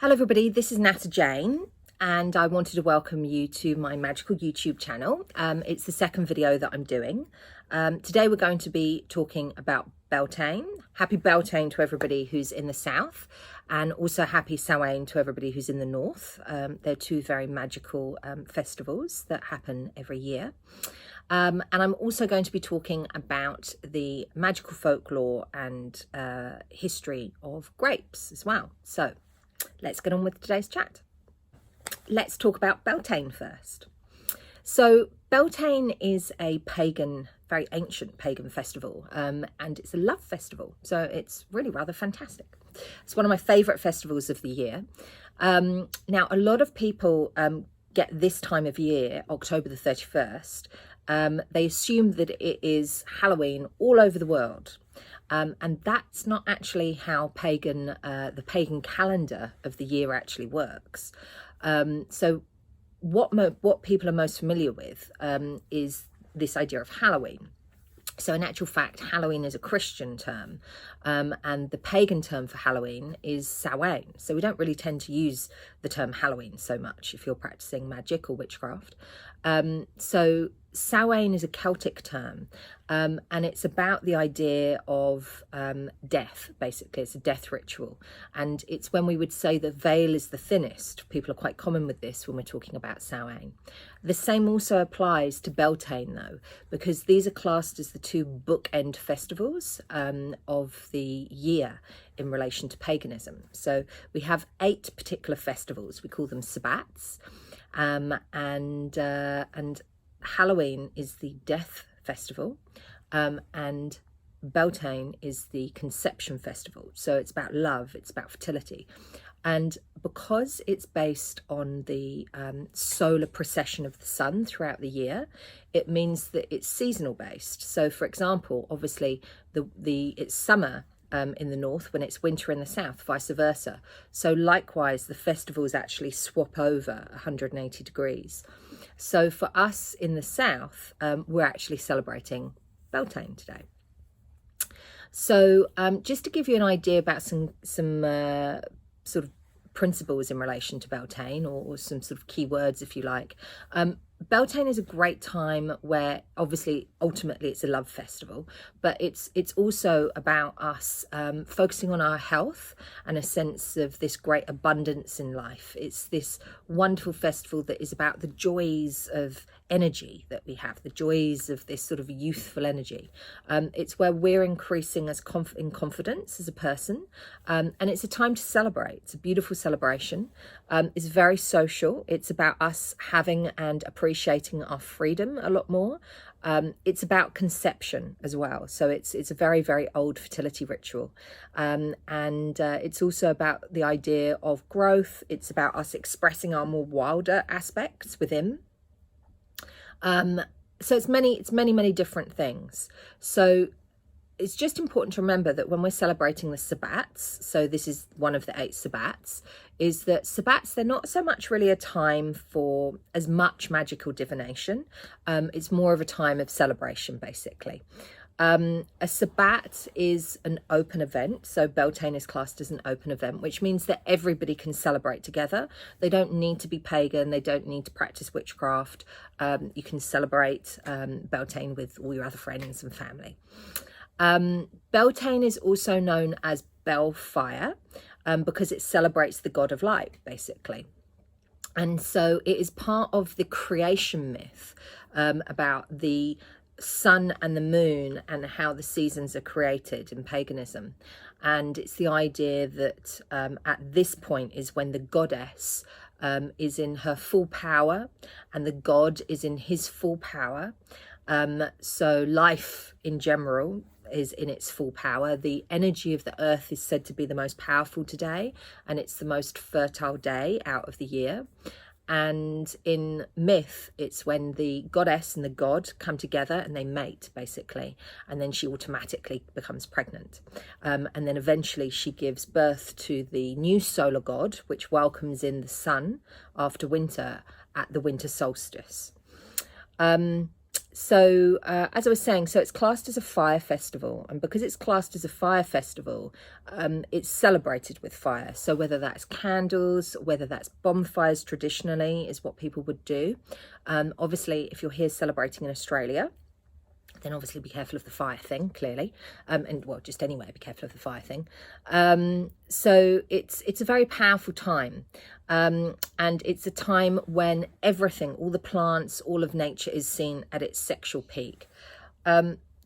Hello everybody, this is Nata Jane and I wanted to welcome you to my Magickal YouTube channel. It's the second video that I'm doing. Today we're going to be talking about Beltane. Happy Beltane to everybody who's in the south, and also happy Samhain to everybody who's in the north. They're two very magical festivals that happen every year. And I'm also going to be talking about the magical folklore and history of grapes as well. So let's get on with today's chat. Let's talk about Beltane first. So Beltane is a pagan, very ancient pagan festival, and it's a love festival. So it's really rather fantastic. It's one of my favourite festivals of the year. Now, a lot of people get this time of year, October the 31st, they assume that it is Halloween all over the world. And that's not actually how the pagan calendar of the year actually works. So what people are most familiar with is this idea of Halloween. So in actual fact, Halloween is a Christian term, and the pagan term for Halloween is Samhain. So we don't really tend to use the term Halloween so much if you're practicing magic or witchcraft. So Samhain is a Celtic term, and it's about the idea of death, basically. It's a death ritual. And it's when we would say the veil is the thinnest. People are quite common with this when we're talking about Samhain. The same also applies to Beltane, though, because these are classed as the two bookend festivals of the year in relation to paganism. So we have 8 particular festivals. We call them sabbats, and Halloween is the death festival, and Beltane is the conception festival. So it's about love, it's about fertility. And because it's based on the solar precession of the sun throughout the year, it means that it's seasonal based. So for example, obviously it's summer in the north when it's winter in the south, vice versa. So likewise, the festivals actually swap over 180 degrees. So for us in the south, we're actually celebrating Beltane today. So just to give you an idea about some sort of principles in relation to Beltane, or some sort of key words, if you like. Beltane is a great time where obviously ultimately it's a love festival, but it's also about us focusing on our health and a sense of this great abundance in life. It's this wonderful festival that is about the joys of energy that we have, the joys of this sort of youthful energy. It's where we're increasing in confidence as a person, and it's a time to celebrate. It's a beautiful celebration. It's very social. It's about us having and appreciating our freedom a lot more. It's about conception as well. So it's a very, very old fertility ritual. And it's also about the idea of growth. It's about us expressing our more wilder aspects within. So it's many different things. So it's just important to remember that when we're celebrating the sabbats, so this is one of the 8 sabbats, is that sabbats, they're not so much really a time for as much magical divination. It's more of a time of celebration, basically. A sabbat is an open event, so Beltane is classed as an open event, which means that everybody can celebrate together. They don't need to be pagan, they don't need to practice witchcraft. You can celebrate Beltane with all your other friends and family. Beltane is also known as Belfire because it celebrates the god of light, basically. And so it is part of the creation myth about the sun and the moon and how the seasons are created in paganism. And it's the idea that at this point is when the goddess is in her full power and the god is in his full power. So life in general is in its full power. The energy of the earth is said to be the most powerful today, and it's the most fertile day out of the year. And in myth, it's when the goddess and the god come together and they mate, basically, and then she automatically becomes pregnant. And then eventually she gives birth to the new solar god, which welcomes in the sun after winter at the winter solstice. As I was saying, so it's classed as a fire festival, and because it's classed as a fire festival, it's celebrated with fire. So whether that's candles, whether that's bonfires, traditionally is what people would do. Obviously, if you're here celebrating in Australia, then obviously be careful of the fire thing, clearly, and well, just anyway, be careful of the fire thing. So it's a very powerful time, and it's a time when everything, all the plants, all of nature is seen at its sexual peak.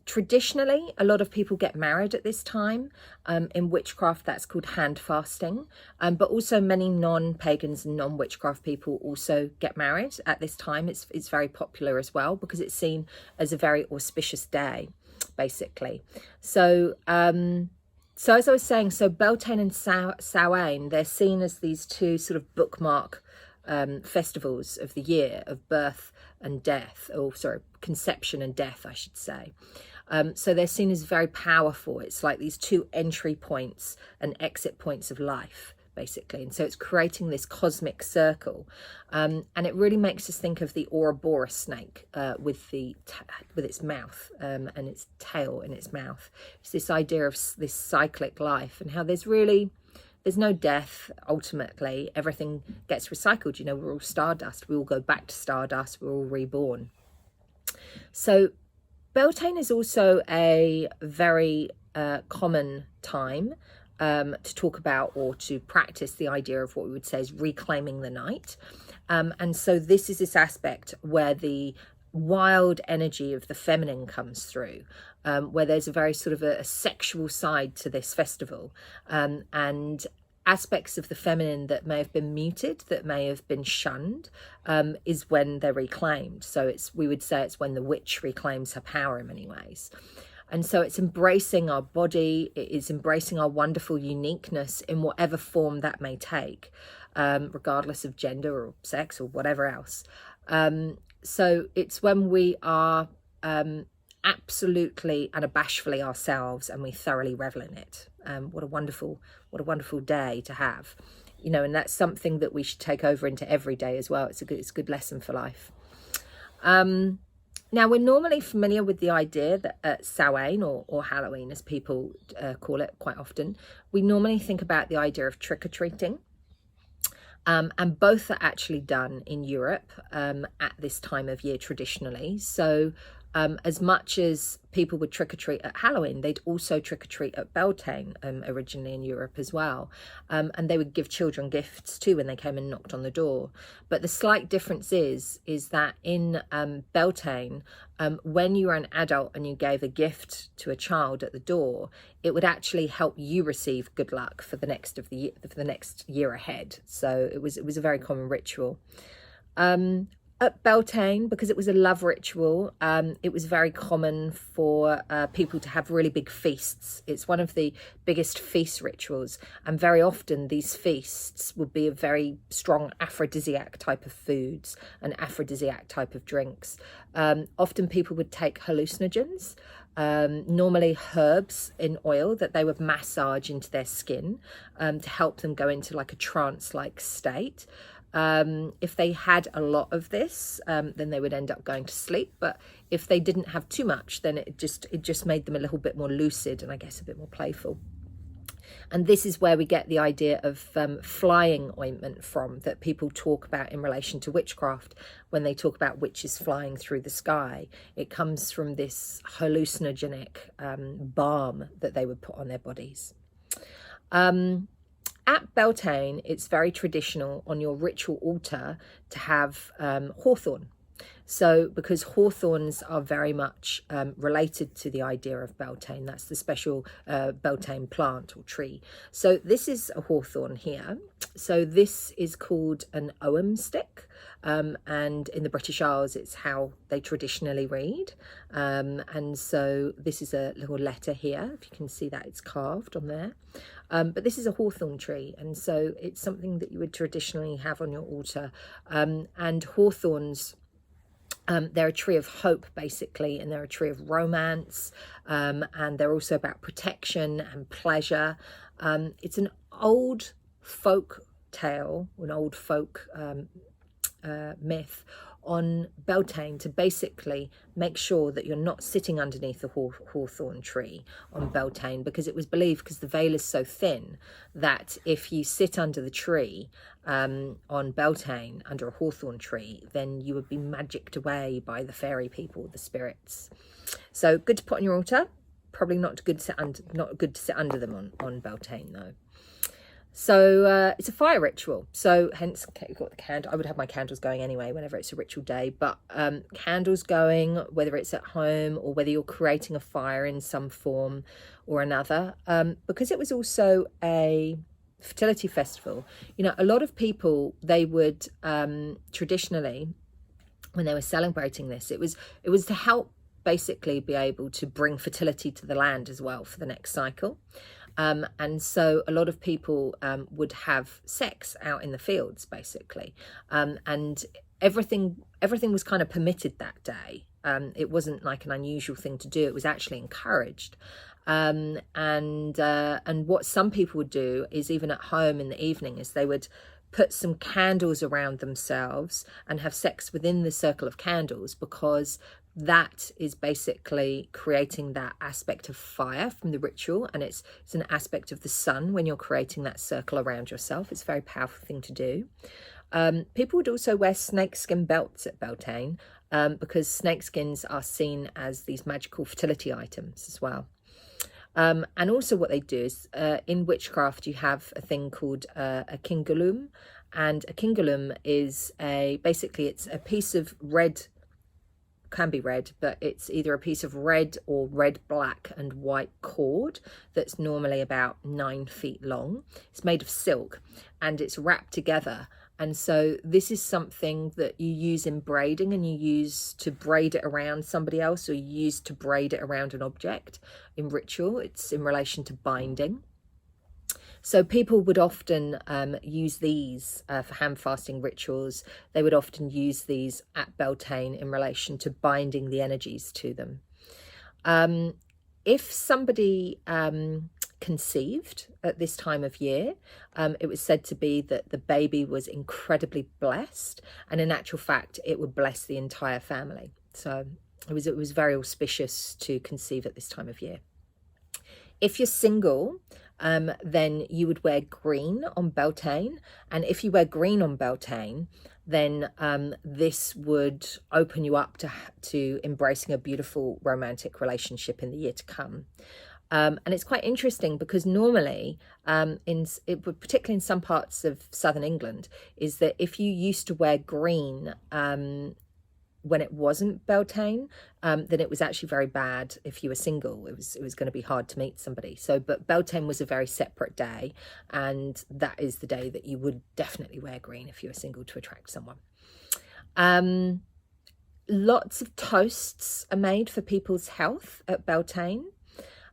Traditionally, a lot of people get married at this time. In witchcraft, that's called hand fasting. But also many non-pagans and non-witchcraft people also get married at this time. It's very popular as well because it's seen as a very auspicious day, basically. So as I was saying, so Beltane and Samhain, they're seen as these two sort of bookmark festivals of the year, of birth and death, or sorry, conception and death, I should say. So they're seen as very powerful. It's like these two entry points and exit points of life, basically. And so it's creating this cosmic circle. And it really makes us think of the Ouroboros snake with its mouth and its tail in its mouth. It's this idea of this cyclic life and how there's no death. Ultimately, everything gets recycled. You know, we're all stardust. We all go back to stardust. We're all reborn. So Beltane is also a very common time to talk about or to practice the idea of what we would say is reclaiming the night. And so this is this aspect where the wild energy of the feminine comes through, where there's a very sort of a sexual side to this festival, and aspects of the feminine that may have been muted, that may have been shunned, is when they're reclaimed. So we would say it's when the witch reclaims her power in many ways. And so it's embracing our body, it is embracing our wonderful uniqueness in whatever form that may take, regardless of gender or sex or whatever else. So it's when we are absolutely unabashedly ourselves and we thoroughly revel in it. What a wonderful day to have, you know, and that's something that we should take over into every day as well. It's a good lesson for life. Now, we're normally familiar with the idea that Samhain or Halloween, as people call it quite often, we normally think about the idea of trick-or-treating. And both are actually done in Europe at this time of year traditionally. So as much as people would trick-or-treat at Halloween, they'd also trick-or-treat at Beltane originally in Europe as well. And they would give children gifts too when they came and knocked on the door. But the slight difference is that in Beltane, when you were an adult and you gave a gift to a child at the door, it would actually help you receive good luck for the next year ahead. So it was a very common ritual. At Beltane, because it was a love ritual, it was very common for people to have really big feasts. It's one of the biggest feast rituals, and very often these feasts would be a very strong aphrodisiac type of foods and aphrodisiac type of drinks. Often people would take hallucinogens, normally herbs in oil that they would massage into their skin to help them go into like a trance-like state. If they had a lot of this, then they would end up going to sleep. But if they didn't have too much, then it just made them a little bit more lucid and I guess a bit more playful. And this is where we get the idea of flying ointment from, that people talk about in relation to witchcraft when they talk about witches flying through the sky. It comes from this hallucinogenic balm that they would put on their bodies. At Beltane, it's very traditional on your ritual altar to have hawthorn. So because hawthorns are very much related to the idea of Beltane, that's the special Beltane plant or tree. So this is a hawthorn here. So this is called an ogham stick. And in the British Isles, it's how they traditionally read. And so this is a little letter here. If you can see that, it's carved on there. But this is a hawthorn tree. And so it's something that you would traditionally have on your altar. And hawthorns, they're a tree of hope, basically, and they're a tree of romance, and they're also about protection and pleasure. It's an old folk tale, an old folk myth on Beltane to basically make sure that you're not sitting underneath the hawthorn tree on Beltane, because it was believed, because the veil is so thin, that if you sit under the tree on Beltane, under a hawthorn tree, then you would be magicked away by the fairy people, the spirits. So good to put on your altar. Probably not good to sit under them on Beltane though. So it's a fire ritual, so hence you've got the candle. I would have my candles going anyway whenever it's a ritual day, but candles going, whether it's at home or whether you're creating a fire in some form or another, because it was also a fertility festival. You know, a lot of people, they would traditionally, when they were celebrating this, it was to help basically be able to bring fertility to the land as well for the next cycle. And so a lot of people would have sex out in the fields, basically, and everything was kind of permitted that day. It wasn't like an unusual thing to do. It was actually encouraged. And what some people would do is, even at home in the evening, is they would put some candles around themselves and have sex within the circle of candles, because that is basically creating that aspect of fire from the ritual, and it's an aspect of the sun when you're creating that circle around yourself. It's a very powerful thing to do. People would also wear snakeskin belts at Beltane, because snakeskins are seen as these magical fertility items as well. And also what they do is, in witchcraft, you have a thing called a kingulum, and a kingulum is basically it's a piece of red, can be red, but it's either a piece of red or red, black and white cord that's normally about 9 feet long. It's made of silk and it's wrapped together. And so this is something that you use in braiding, and you use to braid it around somebody else, or you use to braid it around an object in ritual. It's in relation to binding. So people would often use these for hand fasting rituals. They would often use these at Beltane in relation to binding the energies to them. If somebody conceived at this time of year, it was said to be that the baby was incredibly blessed, and in actual fact it would bless the entire family. So it was very auspicious to conceive at this time of year. If you're single, then you would wear green on Beltane, and if you wear green on Beltane, then this would open you up to embracing a beautiful romantic relationship in the year to come. And it's quite interesting, because normally, particularly in some parts of southern England, is that if you used to wear green when it wasn't Beltane, then it was actually very bad if you were single. It was going to be hard to meet somebody. So, but Beltane was a very separate day, and that is the day that you would definitely wear green if you were single, to attract someone. Lots of toasts are made for people's health at Beltane.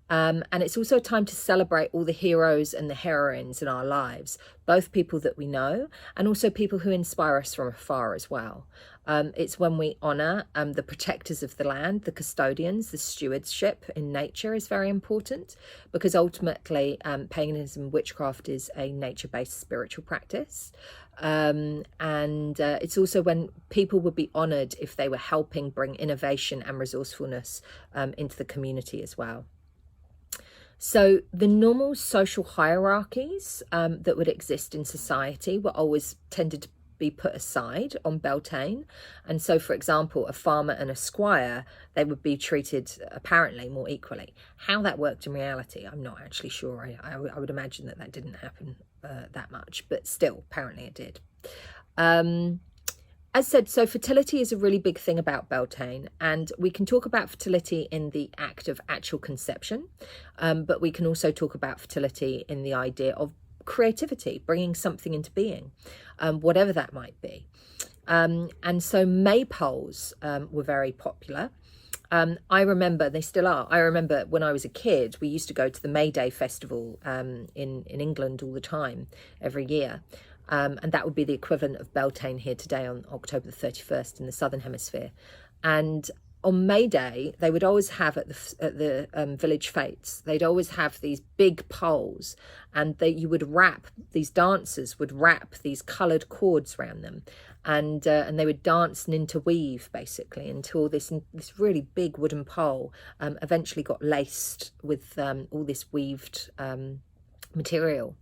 And it's also a time to celebrate all the heroes and the heroines in our lives, both people that we know and also people who inspire us from afar as well. It's when we honour the protectors of the land, the custodians. The stewardship in nature is very important, because ultimately paganism, witchcraft is a nature-based spiritual practice. And it's also when people would be honoured if they were helping bring innovation and resourcefulness into the community as well. So the normal social hierarchies that would exist in society were always tended to be put aside on Beltane. And so, for example, a farmer and a squire, they would be treated apparently more equally. How that worked in reality, I'm not actually sure. I would imagine that didn't happen that much, but still, apparently it did. As said, so fertility is a really big thing about Beltane, and we can talk about fertility in the act of actual conception, but we can also talk about fertility in the idea of creativity, bringing something into being, whatever that might be. And so maypoles were very popular. I remember, they still are, I remember when I was a kid, we used to go to the May Day festival in England all the time, every year. And that would be the equivalent of Beltane here today on October the 31st in the Southern Hemisphere. And on May Day, they would always have at the village fetes, they'd always have these big poles, and these dancers would wrap these coloured cords around them, and they would dance and interweave basically until this really big wooden pole eventually got laced with all this weaved material.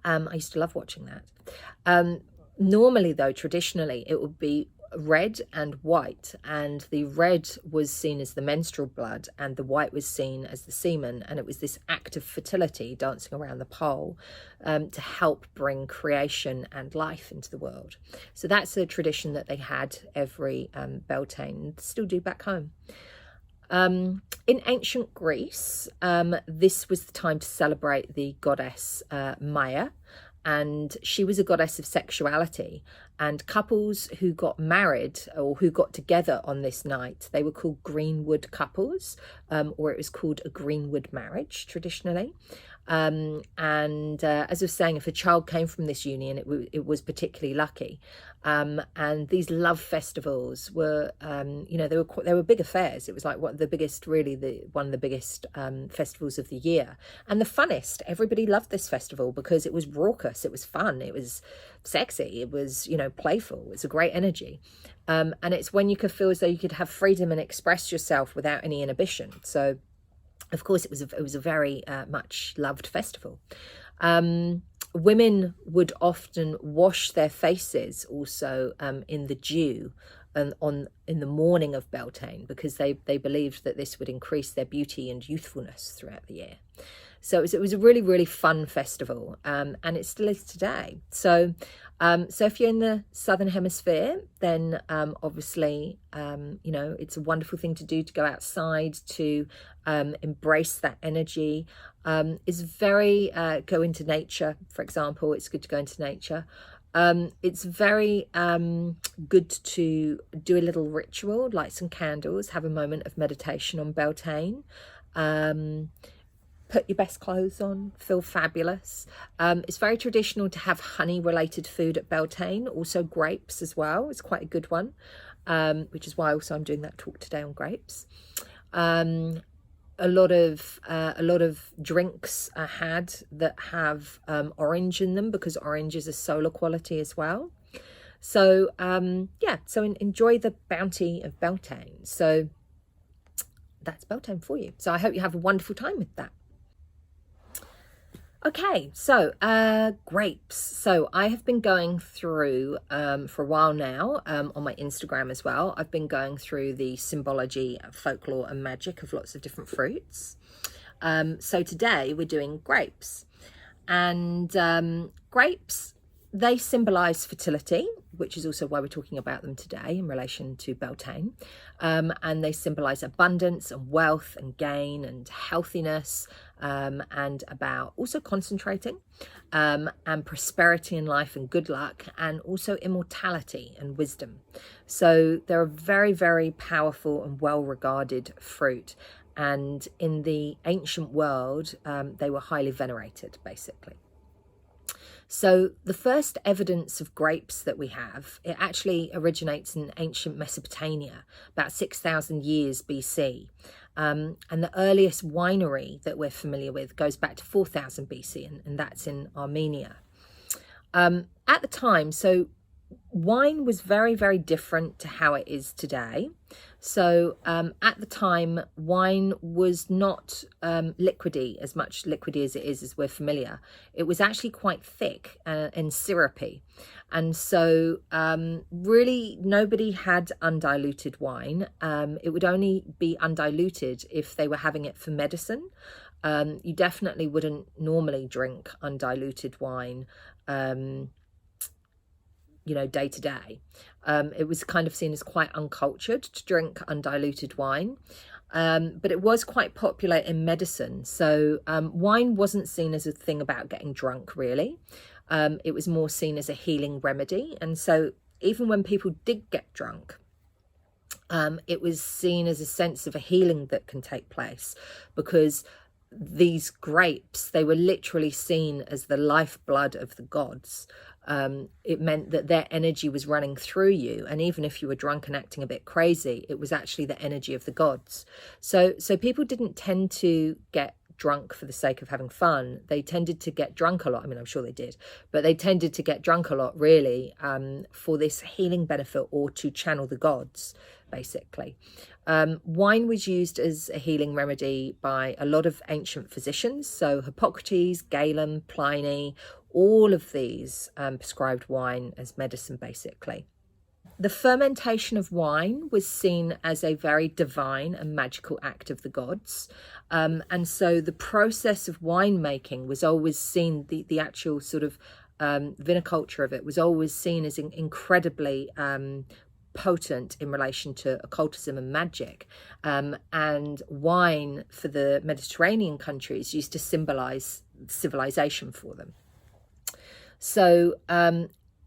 I used to love watching that. Normally though, traditionally, it would be red and white, and the red was seen as the menstrual blood and the white was seen as the semen, and it was this act of fertility dancing around the pole to help bring creation and life into the world. So that's a tradition that they had every Beltane, still do back home. In ancient Greece, this was the time to celebrate the goddess Maya, and she was a goddess of sexuality, and couples who got married or who got together on this night, they were called greenwood couples, or it was called a greenwood marriage traditionally. As I was saying, if a child came from this union, it was particularly lucky. And these love festivals were, they were big affairs. It was like one of the biggest festivals of the year, and the funnest. Everybody loved this festival because it was raucous, it was fun, it was sexy, it was, playful, it was a great energy. And it's when you could feel as though you could have freedom and express yourself without any inhibition. So of course, it was a very much loved festival. Women would often wash their faces also in the dew in the morning of Beltane, because they believed that this would increase their beauty and youthfulness throughout the year. So it was a really, really fun festival, and it still is today. So if you're in the Southern Hemisphere, then obviously, it's a wonderful thing to do, to go outside, to embrace that energy. It's very, go into nature, for example. It's good to go into nature. It's very good to do a little ritual, light some candles, have a moment of meditation on Beltane. Put your best clothes on, feel fabulous. It's very traditional to have honey-related food at Beltane, also grapes as well. It's quite a good one, which is why also I'm doing that talk today on grapes. A lot of drinks are had that have orange in them, because orange is a solar quality as well. So so enjoy the bounty of Beltane. So that's Beltane for you. So I hope you have a wonderful time with that. Okay, so grapes. So I have been going through for a while now on my Instagram as well. I've been going through the symbology, folklore and magic of lots of different fruits. So today we're doing grapes, and grapes, they symbolize fertility, which is also why we're talking about them today in relation to Beltane. And they symbolize abundance and wealth and gain and healthiness, and about also concentrating, and prosperity in life and good luck, and also immortality and wisdom. So they're a very, very powerful and well-regarded fruit. And in the ancient world, they were highly venerated, basically. So the first evidence of grapes that we have, it actually originates in ancient Mesopotamia, about 6,000 years BC. And the earliest winery that we're familiar with goes back to 4,000 BC, and that's in Armenia. At the time, so wine was very, very different to how it is today. So at the time, wine was not liquidy, as much liquidy as it is as we're familiar. It was actually quite thick and syrupy. And so really nobody had undiluted wine. It would only be undiluted if they were having it for medicine. You definitely wouldn't normally drink undiluted wine day to day. It was kind of seen as quite uncultured to drink undiluted wine, but it was quite popular in medicine. So wine wasn't seen as a thing about getting drunk, really. It was more seen as a healing remedy. And so even when people did get drunk, it was seen as a sense of a healing that can take place, because these grapes, they were literally seen as the lifeblood of the gods. It meant that their energy was running through you, and even if you were drunk and acting a bit crazy, it was actually the energy of the gods. So people didn't tend to get drunk for the sake of having fun. They tended to get drunk a lot. I mean, I'm sure they did, but they tended to get drunk a lot, really, for this healing benefit or to channel the gods, basically. Wine was used as a healing remedy by a lot of ancient physicians. So Hippocrates, Galen, Pliny, all of these prescribed wine as medicine, basically. The fermentation of wine was seen as a very divine and magical act of the gods. And so the process of winemaking was always seen, the actual sort of viniculture of it was always seen as incredibly potent in relation to occultism and magic. And wine for the Mediterranean countries used to symbolize civilization for them. So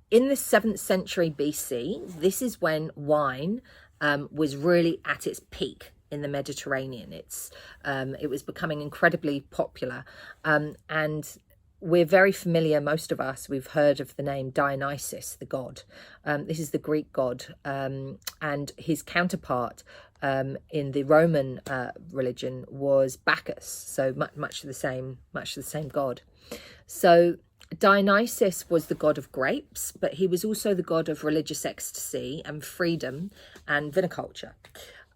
in the 7th century BC, this is when wine was really at its peak in the Mediterranean. It was becoming incredibly popular. And we're very familiar, most of us, we've heard of the name Dionysus, the god. This is the Greek god, and his counterpart in the Roman religion was Bacchus, so much the same god. So Dionysus was the god of grapes, but he was also the god of religious ecstasy and freedom and viniculture.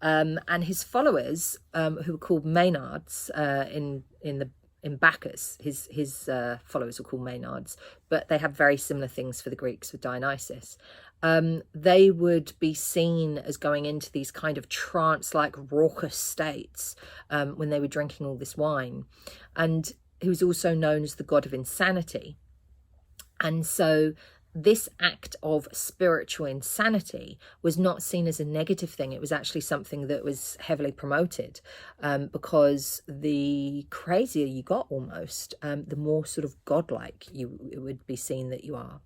And his followers, who were called Maenades in Bacchus, his followers were called Maenades, but they have very similar things for the Greeks with Dionysus. They would be seen as going into these kind of trance-like raucous states when they were drinking all this wine. And he was also known as the god of insanity. And so this act of spiritual insanity was not seen as a negative thing. It was actually something that was heavily promoted, because the crazier you got almost, the more sort of godlike it would be seen that you are.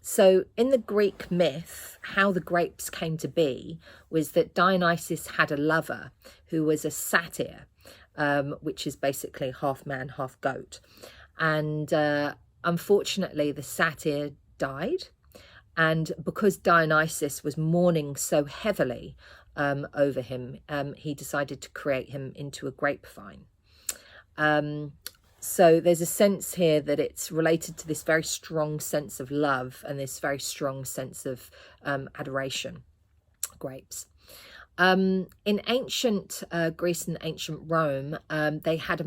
So in the Greek myth, how the grapes came to be was that Dionysus had a lover who was a satyr, which is basically half man, half goat. And unfortunately, the satyr died. And because Dionysus was mourning so heavily over him, he decided to create him into a grapevine. So there's a sense here that it's related to this very strong sense of love and this very strong sense of adoration, grapes. In ancient Greece and ancient Rome, they had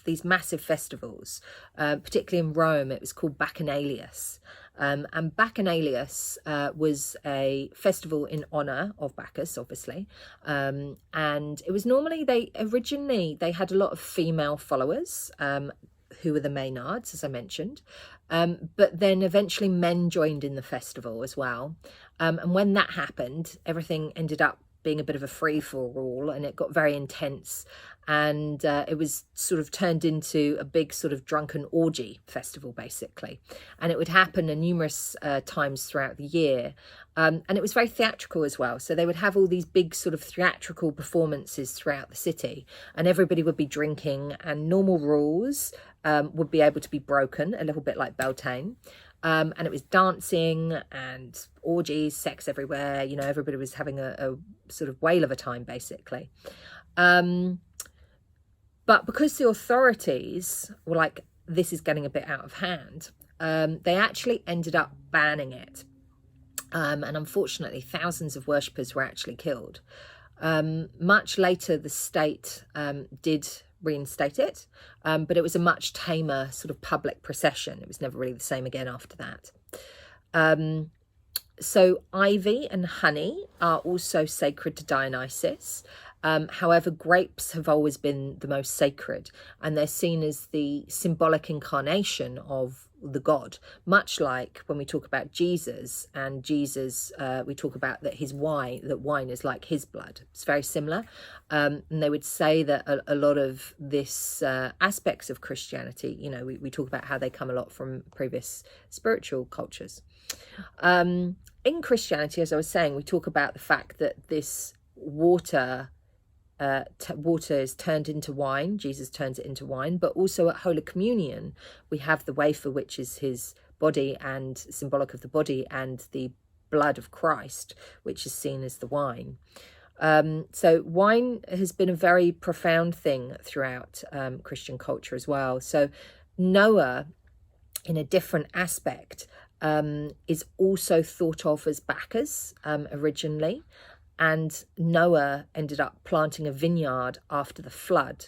these massive festivals. Particularly in Rome, it was called Bacchanalius. And Bacchanalius was a festival in honor of Bacchus, obviously. And it was normally, originally they had a lot of female followers, who were the Maenades, as I mentioned. But then eventually men joined in the festival as well. And when that happened, everything ended up being a bit of a free-for-all, and it got very intense, and it was sort of turned into a big sort of drunken orgy festival, basically. And it would happen numerous times throughout the year, and it was very theatrical as well. So they would have all these big sort of theatrical performances throughout the city, and everybody would be drinking, and normal rules would be able to be broken, a little bit like Beltane. And it was dancing and orgies, sex everywhere. You know, everybody was having a sort of whale of a time, basically. But because the authorities were like, this is getting a bit out of hand, they actually ended up banning it. And unfortunately, thousands of worshippers were actually killed. Much later, the state did reinstate it, but it was a much tamer sort of public procession. It was never really the same again after that. So ivy and honey are also sacred to Dionysus. However, grapes have always been the most sacred, and they're seen as the symbolic incarnation of the god, much like when we talk about Jesus, and Jesus, we talk about that wine is like his blood. It's very similar. And they would say that a lot of this aspects of Christianity, you know, we talk about how they come a lot from previous spiritual cultures. In Christianity, as I was saying, we talk about the fact that this water is turned into wine. Jesus turns it into wine. But also at Holy Communion, we have the wafer, which is his body and symbolic of the body and the blood of Christ, which is seen as the wine. So wine has been a very profound thing throughout Christian culture as well. So Noah, in a different aspect, is also thought of as Bacchus originally. And Noah ended up planting a vineyard after the flood,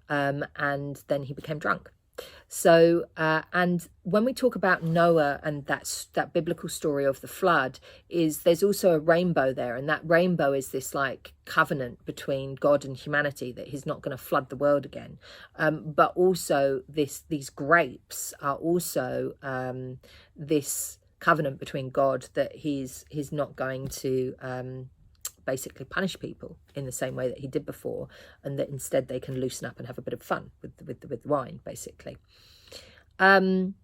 and then he became drunk. So, and when we talk about Noah and that biblical story of the flood, there's also a rainbow there, and that rainbow is this like covenant between God and humanity that he's not going to flood the world again. But also these grapes are also this covenant between God that he's not going to basically punish people in the same way that he did before, and that instead they can loosen up and have a bit of fun with wine, basically. In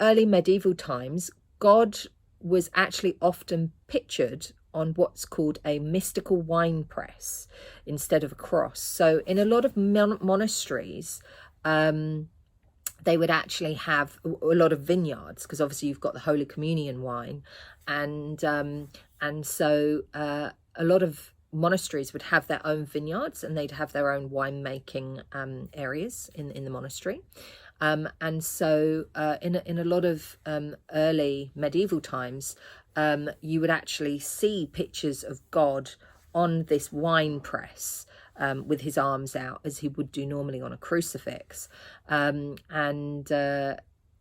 early medieval times, God was actually often pictured on what's called a mystical wine press instead of a cross. So in a lot of monasteries, they would actually have a lot of vineyards, because obviously you've got the Holy Communion wine, and so a lot of monasteries would have their own vineyards, and they'd have their own winemaking areas in the monastery. And so in a lot of early medieval times, you would actually see pictures of God on this wine press with his arms out, as he would do normally on a crucifix. And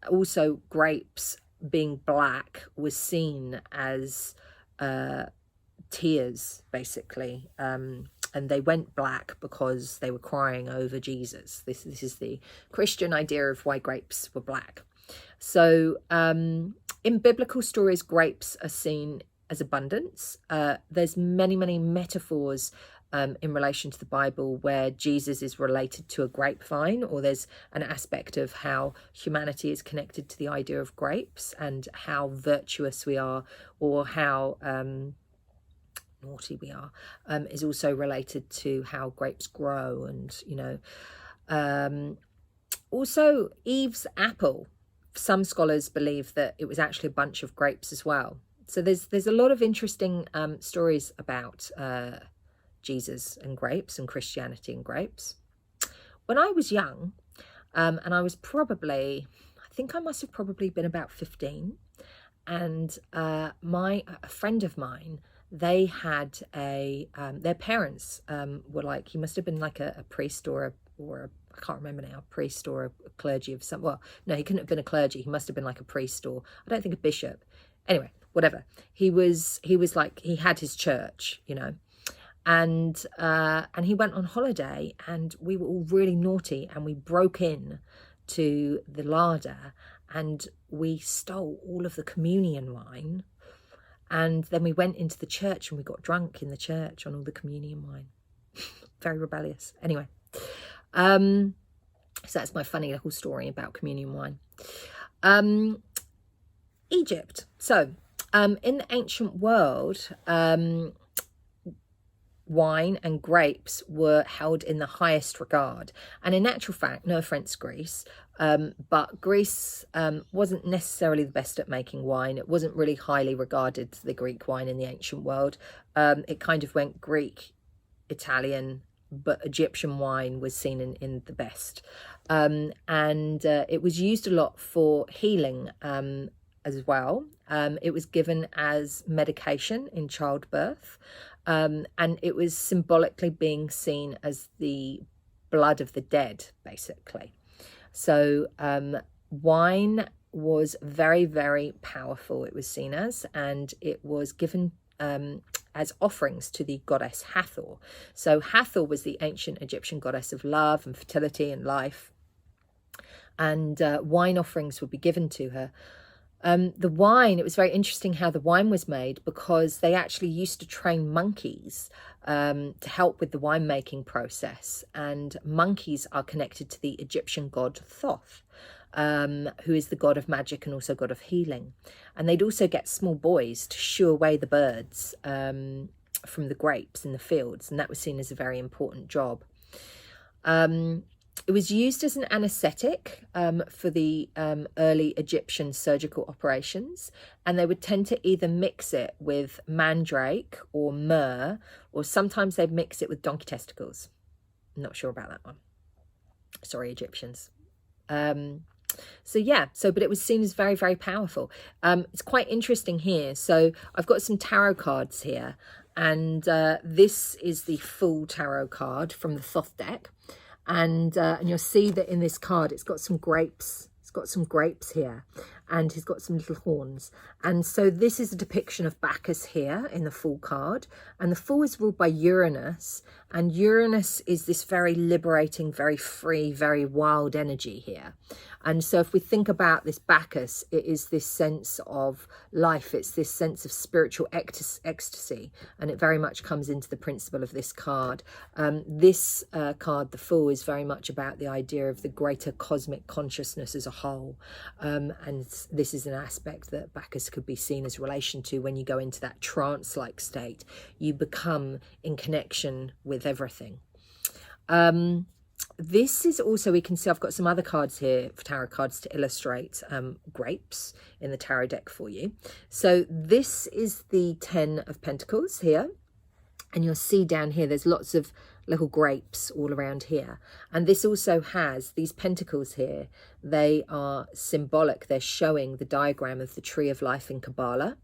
also grapes being black was seen as tears, basically, and they went black because they were crying over Jesus. This is the Christian idea of why grapes were black. So in biblical stories, grapes are seen as abundance. There's many metaphors in relation to the Bible where Jesus is related to a grapevine, or there's an aspect of how humanity is connected to the idea of grapes and how virtuous we are, or how naughty we are, is also related to how grapes grow. And also Eve's apple, some scholars believe that it was actually a bunch of grapes as well. So there's a lot of interesting stories about Jesus and grapes and Christianity and grapes. When I was young, and I was I think I must have probably been about 15, and a friend of mine, they had their parents were like, he must have been like a priest or I can't remember now, a priest or a clergy of some, well, no, he couldn't have been a clergy. He must have been like a priest, or I don't think a bishop. Anyway, whatever. He was like, he had his church, and he went on holiday, and we were all really naughty, and we broke in to the larder, and we stole all of the communion wine. And then we went into the church and we got drunk in the church on all the communion wine. Very rebellious. Anyway, so that's my funny little story about communion wine. Egypt. So in the ancient world, wine and grapes were held in the highest regard. And in actual fact, no offense, Greece, but Greece wasn't necessarily the best at making wine. It wasn't really highly regarded, the Greek wine in the ancient world. It kind of went Greek, Italian, but Egyptian wine was seen in the best. And it was used a lot for healing as well. It was given as medication in childbirth. And it was symbolically being seen as the blood of the dead, basically. So wine was very, very powerful, it was seen as, and it was given as offerings to the goddess Hathor. So Hathor was the ancient Egyptian goddess of love and fertility and life, and wine offerings would be given to her. The wine, it was very interesting how the wine was made, because they actually used to train monkeys to help with the winemaking process. And monkeys are connected to the Egyptian god Thoth, who is the god of magic and also god of healing. And they'd also get small boys to shoo away the birds from the grapes in the fields. And that was seen as a very important job. It was used as an anaesthetic for the early Egyptian surgical operations, and they would tend to either mix it with mandrake or myrrh, or sometimes they'd mix it with donkey testicles. I'm not sure about that one. Sorry, Egyptians. So yeah, but it was seen as very, very powerful. It's quite interesting here. So I've got some tarot cards here, and this is the full tarot card from the Thoth deck. And you'll see that in this card, it's got some grapes. It's got some grapes here, and he's got some little horns. And so this is a depiction of Bacchus here in the Fool card. And the Fool is ruled by Uranus. And Uranus is this very liberating, very free, very wild energy here. And so if we think about this Bacchus, it is this sense of life. It's this sense of spiritual ecstasy. And it very much comes into the principle of this card. This card, the Fool, is very much about the idea of the greater cosmic consciousness as a whole. And this is an aspect that Bacchus could be seen as relation to when you go into that trance-like state. You become in connection with everything. This is also, we can see I've got some other cards here, tarot cards, to illustrate grapes in the tarot deck for you. So this is the 10 of Pentacles here. And you'll see down here, there's lots of little grapes all around here. And this also has these pentacles here. They are symbolic. They're showing the diagram of the tree of life in Kabbalah.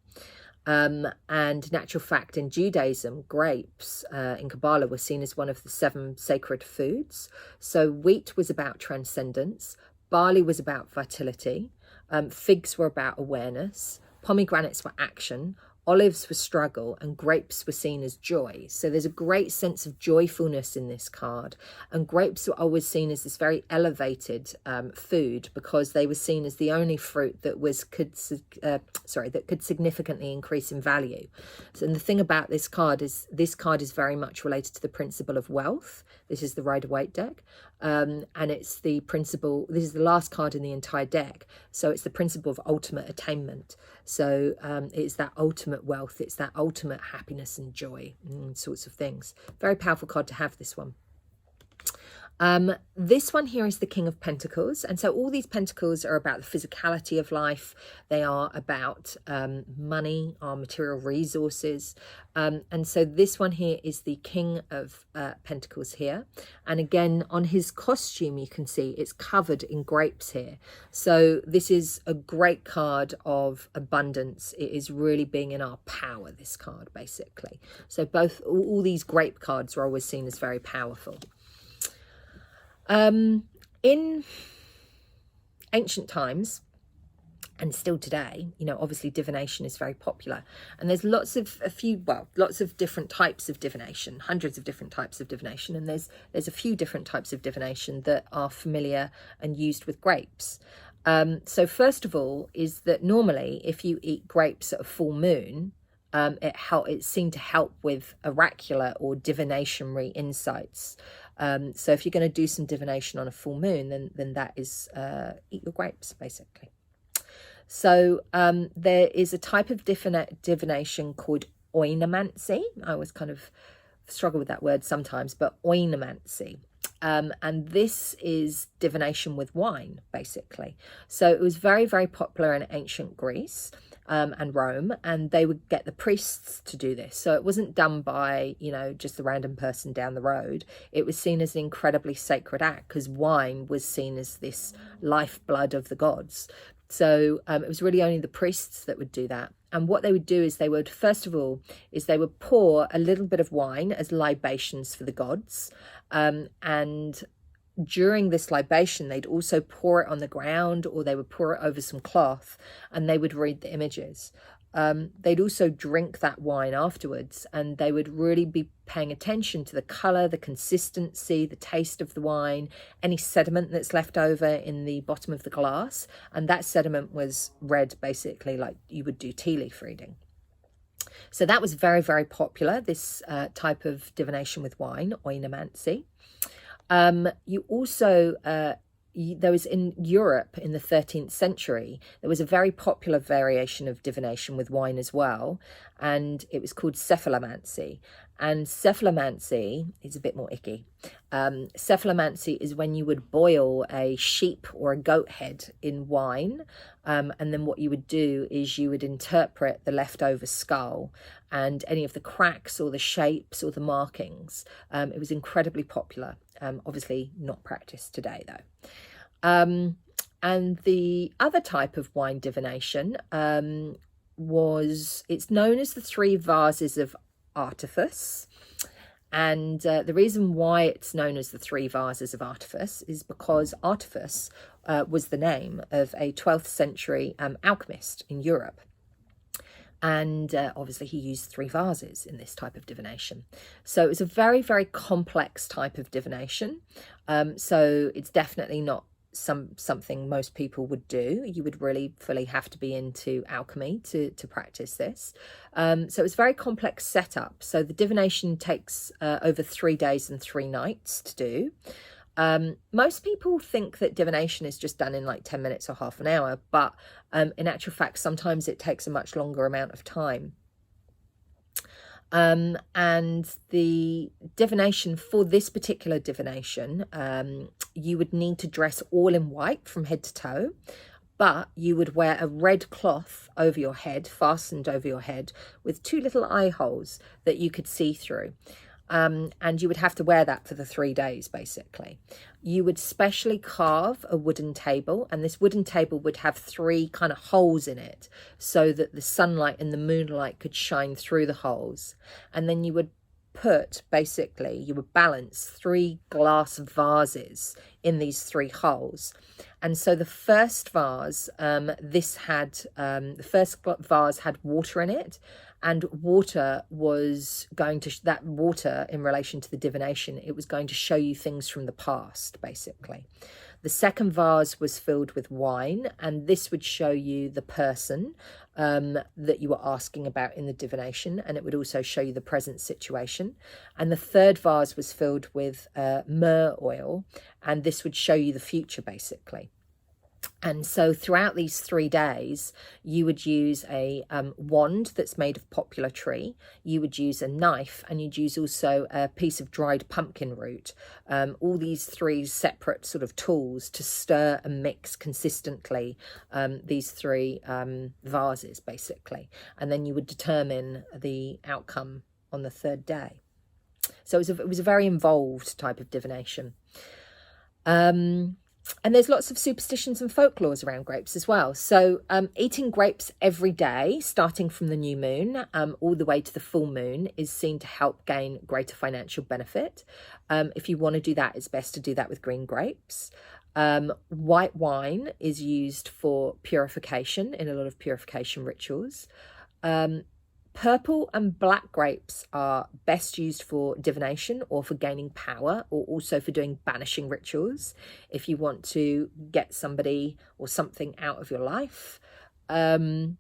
And natural fact, in Judaism, grapes in Kabbalah were seen as one of the 7 sacred foods. So wheat was about transcendence, barley was about fertility, figs were about awareness, pomegranates were action, olives were struggle, and grapes were seen as joy. So there's a great sense of joyfulness in this card. And grapes were always seen as this very elevated food, because they were seen as the only fruit that could significantly increase in value. So, and the thing about this card is very much related to the principle of wealth. This is the Rider-Waite deck. And it's the principle, this is the last card in the entire deck. So it's the principle of ultimate attainment. So it's that ultimate wealth, it's that ultimate happiness and joy and sorts of things. Very powerful card to have, this one. This one here is the King of Pentacles. And so all these pentacles are about the physicality of life. They are about money, our material resources. And so this one here is the King of Pentacles here. And again, on his costume, you can see it's covered in grapes here. So this is a great card of abundance. It is really being in our power, this card, basically. So all these grape cards are always seen as very powerful. In ancient times, and still today, you know, obviously divination is very popular, and there's lots of different types of divination, hundreds of different types of divination, and there's a few different types of divination that are familiar and used with grapes. So first of all is that normally if you eat grapes at a full moon, it's seen to help with oracular or divinatory insights. So if you're going to do some divination on a full moon, then that is eat your grapes, basically. So there is a type of divination called oinomancy. I always kind of struggle with that word sometimes, but oinomancy. And this is divination with wine, basically. So it was very, very popular in ancient Greece and Rome, and they would get the priests to do this. So it wasn't done by, you know, just the random person down the road. It was seen as an incredibly sacred act, because wine was seen as this lifeblood of the gods. So it was really only the priests that would do that. And what they would do is they would, first of all, they would pour a little bit of wine as libations for the gods. And during this libation, they'd also pour it on the ground, or they would pour it over some cloth, and they would read the images. They'd also drink that wine afterwards, and they would really be paying attention to the colour, the consistency, the taste of the wine, any sediment that's left over in the bottom of the glass. And that sediment was read basically like you would do tea leaf reading. So that was very, very popular, this type of divination with wine, oinomancy. You also, there was in Europe in the 13th century, there was a very popular variation of divination with wine as well, and it was called cephalomancy. And cephalomancy is a bit more icky. Cephalomancy is when you would boil a sheep or a goat head in wine, and then what you would do is you would interpret the leftover skull and any of the cracks or the shapes or the markings. It was incredibly popular, obviously not practiced today though. And the other type of wine divination it's known as the 3 vases of artifice. And the reason why it's known as the 3 vases of artifice is because artifice was the name of a 12th century alchemist in Europe. And obviously he used 3 vases in this type of divination. So it was a very, very complex type of divination. So it's definitely not something most people would do. You would really fully have to be into alchemy to practice this. So it's a very complex setup. So the divination takes over 3 days and 3 nights to do. Most people think that divination is just done in like 10 minutes or half an hour, but in actual fact, sometimes it takes a much longer amount of time. And the divination, for this particular divination, you would need to dress all in white from head to toe, but you would wear a red cloth over your head, fastened over your head, with 2 little eye holes that you could see through. And you would have to wear that for the 3 days, basically. You would specially carve a wooden table, and this wooden table would have 3 kind of holes in it so that the sunlight and the moonlight could shine through the holes. And then you would you would balance 3 glass vases in these 3 holes. And so the first vase, the first vase had water in it, and water was going to, that water in relation to the divination, it was going to show you things from the past, basically. The second vase was filled with wine, and this would show you the person that you were asking about in the divination, and it would also show you the present situation. And the third vase was filled with myrrh oil, and this would show you the future, basically. And so throughout these 3 days, you would use a wand that's made of poplar tree. You would use a knife, and you'd use also a piece of dried pumpkin root. All these 3 separate sort of tools to stir and mix consistently these 3 vases, basically. And then you would determine the outcome on the 3rd day. So it was a very involved type of divination. And there's lots of superstitions and folklores around grapes as well. So eating grapes every day, starting from the new moon all the way to the full moon, is seen to help gain greater financial benefit. If you want to do that, it's best to do that with green grapes. White wine is used for purification in a lot of purification rituals. Purple and black grapes are best used for divination or for gaining power, or also for doing banishing rituals if you want to get somebody or something out of your life. Red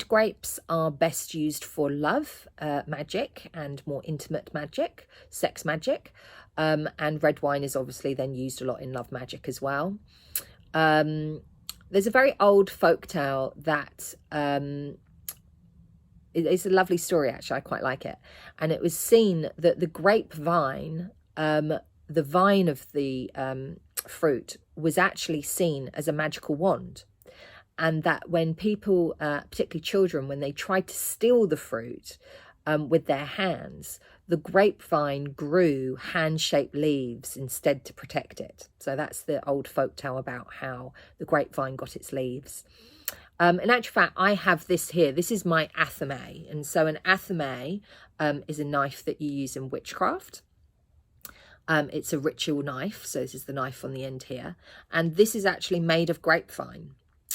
grapes are best used for love, magic, and more intimate magic, sex magic. And red wine is obviously then used a lot in love magic as well. There's a very old folktale that... it's a lovely story, actually. I quite like it. And it was seen that the grapevine, the vine of the fruit, was actually seen as a magical wand. And that when people, particularly children, when they tried to steal the fruit with their hands, the grapevine grew hand-shaped leaves instead to protect it. So that's the old folktale about how the grapevine got its leaves. In actual fact, I have this here. This is my athame. And so an athame is a knife that you use in witchcraft. It's a ritual knife. So this is the knife on the end here. And this is actually made of grapevine.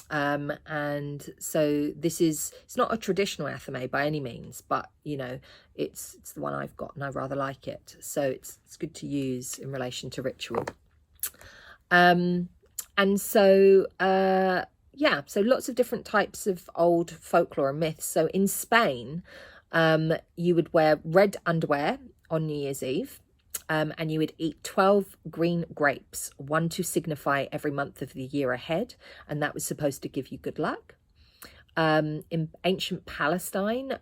And so it's not a traditional athame by any means, but, you know, it's the one I've got and I rather like it. So it's good to use in relation to ritual. And so... yeah, so lots of different types of old folklore and myths. So in Spain, you would wear red underwear on New Year's Eve, and you would eat 12 green grapes, one to signify every month of the year ahead, and that was supposed to give you good luck. in ancient Palestine,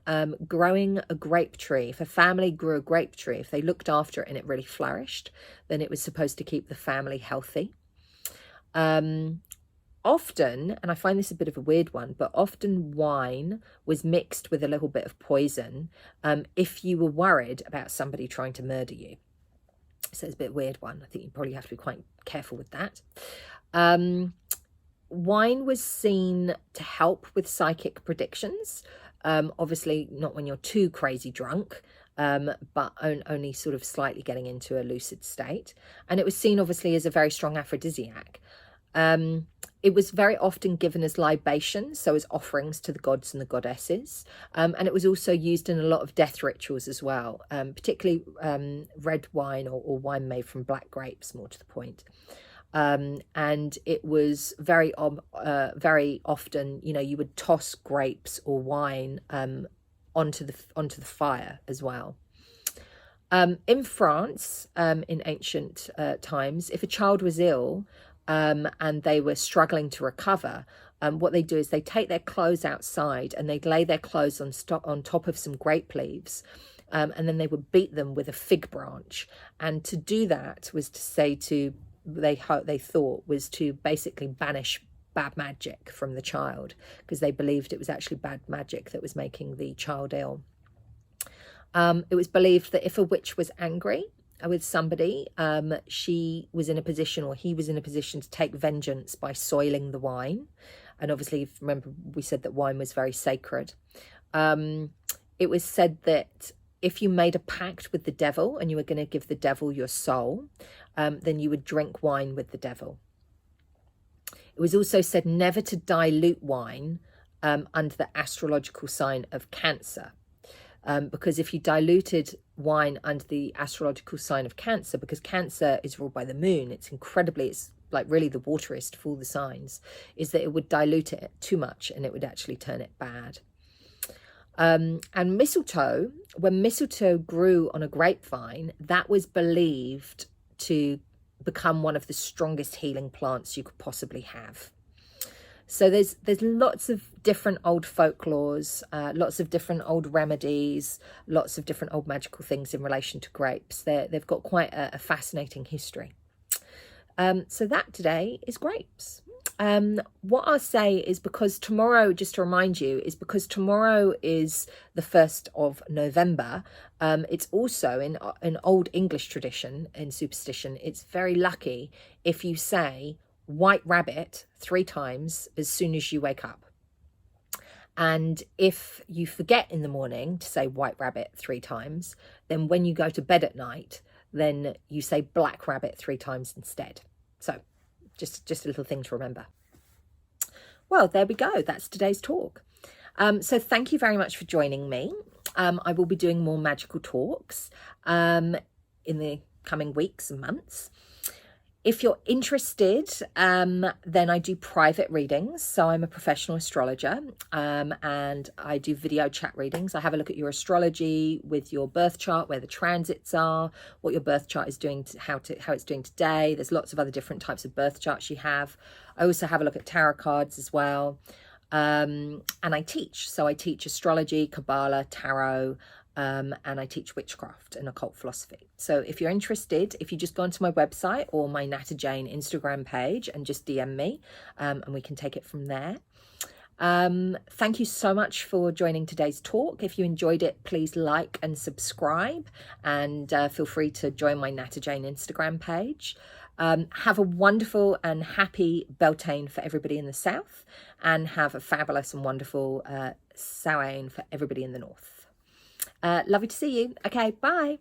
growing a grape tree. If a family grew a grape tree, if they looked after it and it really flourished, then it was supposed to keep the family healthy. Often, and I find this a bit of a weird one, but often wine was mixed with a little bit of poison if you were worried about somebody trying to murder you. So it's a bit weird one. I think you probably have to be quite careful with that. Wine was seen to help with psychic predictions. Obviously not when you're too crazy drunk, but only sort of slightly getting into a lucid state. And it was seen obviously as a very strong aphrodisiac. It was very often given as libations, so as offerings to the gods and the goddesses. And it was also used in a lot of death rituals as well, particularly red wine or wine made from black grapes, more to the point. And it was very often, you know, you would toss grapes or wine onto the fire as well. In France, in ancient times, if a child was ill, and they were struggling to recover, what they do is they take their clothes outside and they'd lay their clothes on top of some grape leaves, and then they would beat them with a fig branch. And to do that was to say to, they thought was to basically banish bad magic from the child, because they believed it was actually bad magic that was making the child ill. It was believed that if a witch was angry with somebody, she was in a position, or he was in a position, to take vengeance by soiling the wine. And obviously, remember, we said that wine was very sacred. It was said that if you made a pact with the devil and you were going to give the devil your soul, then you would drink wine with the devil. It was also said never to dilute wine under the astrological sign of Cancer. Because if you diluted wine under the astrological sign of Cancer, because Cancer is ruled by the moon, it's like really the wateriest of all the signs, is that it would dilute it too much and it would actually turn it bad. And mistletoe, when mistletoe grew on a grapevine, that was believed to become one of the strongest healing plants you could possibly have. So there's lots of different old folklores, lots of different old remedies, lots of different old magical things in relation to grapes. They've got quite a fascinating history. So that today is grapes. What I'll say is, because tomorrow, just to remind you, is because tomorrow is the 1st of November, it's also in Old English tradition, in superstition, it's very lucky if you say white rabbit 3 times as soon as you wake up. And if you forget in the morning to say white rabbit 3 times, then when you go to bed at night, then you say black rabbit 3 times instead. So just a little thing to remember. Well, there we go. That's today's talk. So thank you very much for joining me. I will be doing more magical talks in the coming weeks and months. If you're interested, then I do private readings. So I'm a professional astrologer, and I do video chat readings. I have a look at your astrology with your birth chart, where the transits are, what your birth chart is doing, how it's doing today. There's lots of other different types of birth charts you have. I also have a look at tarot cards as well. And I teach. So I teach astrology, Kabbalah, tarot, and I teach witchcraft and occult philosophy. So if you're interested, if you just go onto my website or my Nata Jane Instagram page and just DM me, and we can take it from there. Thank you so much for joining today's talk. If you enjoyed it, please like and subscribe, and feel free to join my Nata Jane Instagram page. Have a wonderful and happy Beltane for everybody in the south, and have a fabulous and wonderful Samhain for everybody in the north. Lovely to see you. Okay, bye.